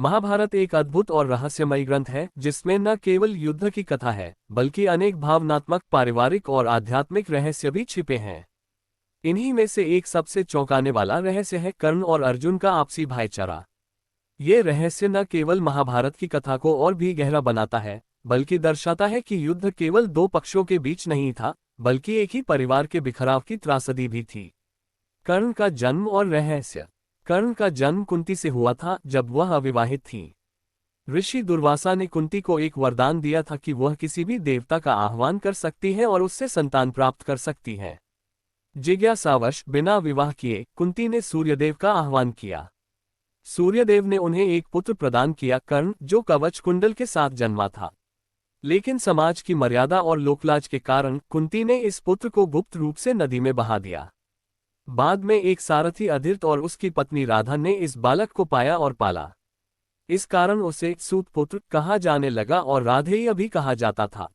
महाभारत एक अद्भुत और रहस्यमयी ग्रंथ है जिसमें न केवल युद्ध की कथा है बल्कि अनेक भावनात्मक, पारिवारिक और आध्यात्मिक रहस्य भी छिपे हैं। इन्हीं में से एक सबसे चौंकाने वाला रहस्य है कर्ण और अर्जुन का आपसी भाईचारा। ये रहस्य न केवल महाभारत की कथा को और भी गहरा बनाता है बल्कि दर्शाता है कि युद्ध केवल दो पक्षों के बीच नहीं था, बल्कि एक ही परिवार के बिखराव की त्रासदी भी थी। कर्ण का जन्म और रहस्य। कर्ण का जन्म कुंती से हुआ था जब वह अविवाहित थी। ऋषि दुर्वासा ने कुंती को एक वरदान दिया था कि वह किसी भी देवता का आह्वान कर सकती है और उससे संतान प्राप्त कर सकती है। जिज्ञासावश बिना विवाह किए कुंती ने सूर्यदेव का आह्वान किया। सूर्यदेव ने उन्हें एक पुत्र प्रदान किया, कर्ण, जो कवच कुंडल के साथ जन्मा था। लेकिन समाज की मर्यादा और लोकलाज के कारण कुंती ने इस पुत्र को गुप्त रूप से नदी में बहा दिया। बाद में एक सारथी अधीर्त और उसकी पत्नी राधा ने इस बालक को पाया और पाला। इस कारण उसे सूतपुत्र कहा जाने लगा और राधेय भी कहा जाता था।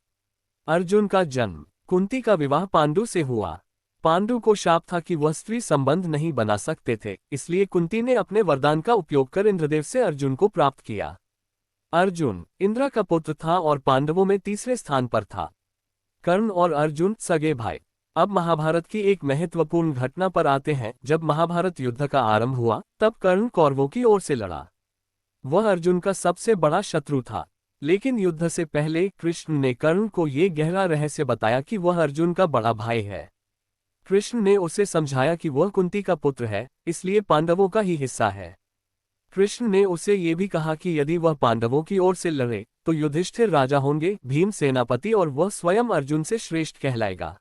अर्जुन का जन्म। कुंती का विवाह पांडु से हुआ। पांडु को शाप था कि वह स्त्री संबंध नहीं बना सकते थे, इसलिए कुंती ने अपने वरदान का उपयोग कर इंद्रदेव से अर्जुन को प्राप्त किया। अर्जुन इंद्र का पुत्र था और पांडवों में तीसरे स्थान पर था। कर्ण और अर्जुन सगे भाई। अब महाभारत की एक महत्वपूर्ण घटना पर आते हैं। जब महाभारत युद्ध का आरंभ हुआ तब कर्ण कौरवों की ओर से लड़ा। वह अर्जुन का सबसे बड़ा शत्रु था। लेकिन युद्ध से पहले कृष्ण ने कर्ण को ये गहरा रहस्य बताया कि वह अर्जुन का बड़ा भाई है। कृष्ण ने उसे समझाया कि वह कुंती का पुत्र है, इसलिए पांडवों का ही हिस्सा है। कृष्ण ने उसे ये भी कहा कि यदि वह पांडवों की ओर से लड़े तो युधिष्ठिर राजा होंगे, भीम सेनापति, और वह स्वयं अर्जुन से श्रेष्ठ कहलाएगा।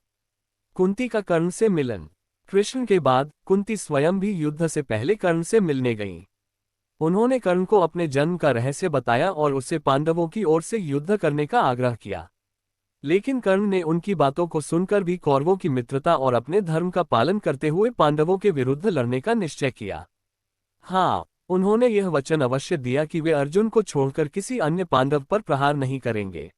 कुंती का कर्ण से मिलन। कृष्ण के बाद कुंती स्वयं भी युद्ध से पहले कर्ण से मिलने गईं। उन्होंने कर्ण को अपने जन्म का रहस्य बताया और उससे पांडवों की ओर से युद्ध करने का आग्रह किया। लेकिन कर्ण ने उनकी बातों को सुनकर भी कौरवों की मित्रता और अपने धर्म का पालन करते हुए पांडवों के विरुद्ध लड़ने का निश्चय किया। हाँ, उन्होंने यह वचन अवश्य दिया कि वे अर्जुन को छोड़कर किसी अन्य पांडव पर प्रहार नहीं करेंगे।